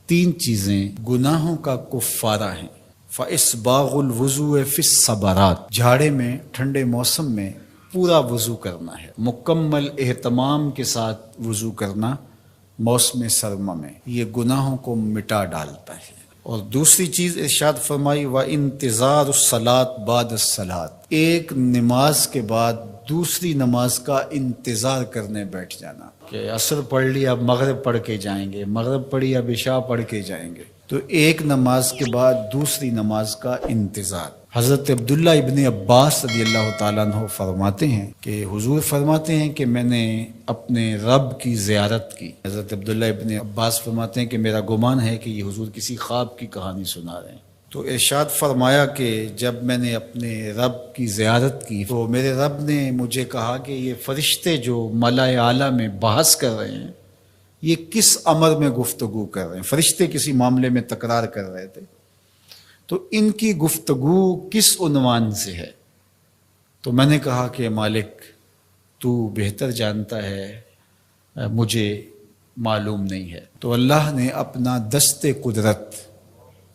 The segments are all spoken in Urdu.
تین چیزیں گناہوں کا کفارہ ہیں۔ فَإِسْبَاغُ الْوُضُوءِ فِي الصَّبَرَاتِ، جھاڑے میں ٹھنڈے موسم میں پورا وضو کرنا ہے، مکمل اہتمام کے ساتھ وضو کرنا موسم سرما میں، یہ گناہوں کو مٹا ڈالتا ہے۔ اور دوسری چیز ارشاد فرمائی وَإِنْتِظَارُ الصَّلَاةِ بَعْدَ الصَّلَاةِ، ایک نماز کے بعد دوسری نماز کا انتظار کرنے بیٹھ جانا، کہ عصر پڑھ لی اب مغرب پڑھ کے جائیں گے، مغرب پڑھی اب عشاء پڑھ کے جائیں گے، تو ایک نماز کے بعد دوسری نماز کا انتظار۔ حضرت عبداللہ ابن عباس رضی اللہ تعالیٰ عنہ فرماتے ہیں کہ حضور فرماتے ہیں کہ میں نے اپنے رب کی زیارت کی۔ حضرت عبداللہ ابن عباس فرماتے ہیں کہ میرا گمان ہے کہ یہ حضور کسی خواب کی کہانی سنا رہے ہیں۔ تو ارشاد فرمایا کہ جب میں نے اپنے رب کی زیارت کی تو میرے رب نے مجھے کہا کہ یہ فرشتے جو ملائے اعلیٰ میں بحث کر رہے ہیں یہ کس امر میں گفتگو کر رہے ہیں، فرشتے کسی معاملے میں تکرار کر رہے تھے، تو ان کی گفتگو کس عنوان سے ہے؟ تو میں نے کہا کہ مالک تو بہتر جانتا ہے، مجھے معلوم نہیں ہے۔ تو اللہ نے اپنا دست قدرت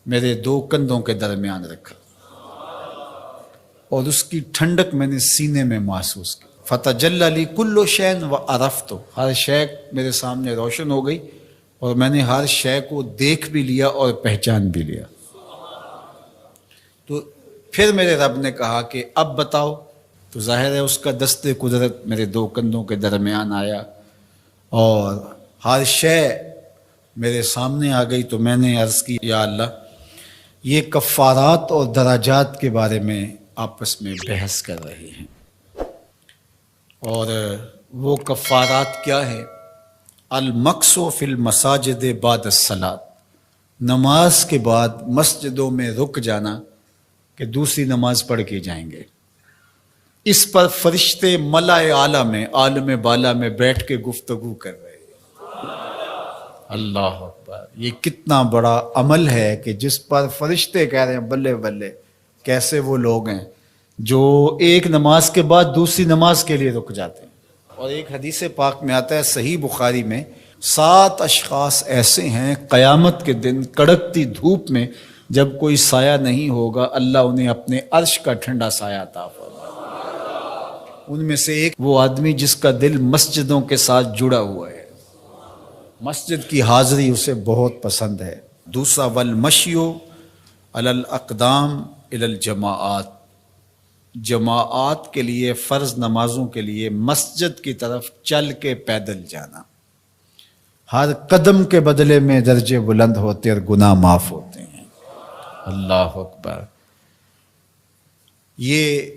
میرے دو کندھوں کے درمیان رکھا اور اس کی ٹھنڈک میں نے سینے میں محسوس کی۔ فَتَجَلَّ لِي كُلُّ شَيْءٍ وَعَرَفْتُ، ہر شے میرے سامنے روشن ہو گئی اور میں نے ہر شے کو دیکھ بھی لیا اور پہچان بھی لیا۔ تو پھر میرے رب نے کہا کہ اب بتاؤ، تو ظاہر ہے اس کا دست قدرت میرے دو کندھوں کے درمیان آیا اور ہر شے میرے سامنے آ گئی۔ تو میں نے عرض کی یا اللہ یہ کفارات اور درجات کے بارے میں آپس میں بحث کر رہے ہیں، اور وہ کفارات کیا ہے؟ المکث فی المساجد بعد الصلاۃ، نماز کے بعد مسجدوں میں رک جانا کہ دوسری نماز پڑھ کے جائیں گے۔ اس پر فرشتے ملائے اعلیٰ میں عالم بالا میں بیٹھ کے گفتگو کر رہے ہیں۔ اللہ اکبر، یہ کتنا بڑا عمل ہے کہ جس پر فرشتے کہہ رہے ہیں بلے بلے، کیسے وہ لوگ ہیں جو ایک نماز کے بعد دوسری نماز کے لیے رک جاتے ہیں۔ اور ایک حدیث پاک میں آتا ہے صحیح بخاری میں، 7 اشخاص ایسے ہیں قیامت کے دن کڑکتی دھوپ میں جب کوئی سایہ نہیں ہوگا اللہ انہیں اپنے عرش کا ٹھنڈا سایہ عطا فرمائے۔ ان میں سے ایک وہ آدمی جس کا دل مسجدوں کے ساتھ جڑا ہوا ہے، مسجد کی حاضری اسے بہت پسند ہے۔ دوسرا والمشی علی الاقدام الی الجماعات، جماعات کے لیے فرض نمازوں کے لیے مسجد کی طرف چل کے پیدل جانا، ہر قدم کے بدلے میں درجے بلند ہوتے اور گناہ معاف ہوتے ہیں۔ اللہ اکبر۔ یہ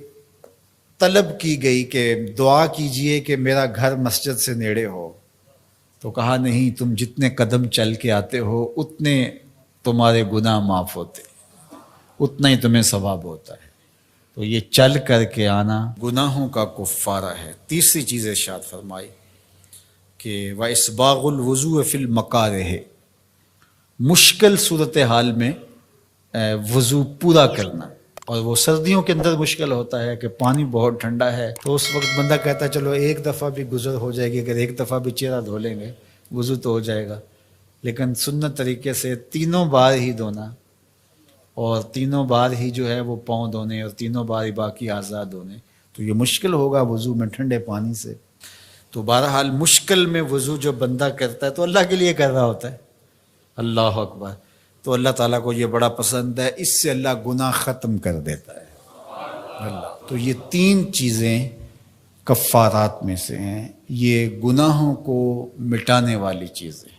طلب کی گئی کہ دعا کیجئے کہ میرا گھر مسجد سے نیڑے ہو، تو کہا نہیں، تم جتنے قدم چل کے آتے ہو اتنے تمہارے گناہ معاف ہوتے، اتنا ہی تمہیں ثواب ہوتا ہے۔ تو یہ چل کر کے آنا گناہوں کا کفارہ ہے۔ تیسری چیز ارشاد فرمائی کہ وَإِسْبَاغُ الْوُضُوءِ فِي الْمَكَارِهِ، مشکل صورتحال میں وضو پورا کرنا، اور وہ سردیوں کے اندر مشکل ہوتا ہے کہ پانی بہت ٹھنڈا ہے، تو اس وقت بندہ کہتا ہے چلو ایک دفعہ بھی گزر ہو جائے گی، اگر ایک دفعہ بھی چہرہ دھو لیں گے وضو تو ہو جائے گا، لیکن سنت طریقے سے 3 بار ہی دھونا، اور 3 بار ہی جو ہے وہ پاؤں دھونے، اور 3 بار ہی باقی اعضاء دھونے، تو یہ مشکل ہوگا وضو میں ٹھنڈے پانی سے۔ تو بہرحال مشکل میں وضو جو بندہ کرتا ہے تو اللہ کے لیے کر رہا ہوتا ہے۔ اللہ اکبر۔ تو اللہ تعالیٰ کو یہ بڑا پسند ہے، اس سے اللہ گناہ ختم کر دیتا ہے اللہ۔ تو یہ 3 چیزیں کفارات میں سے ہیں، یہ گناہوں کو مٹانے والی چیزیں۔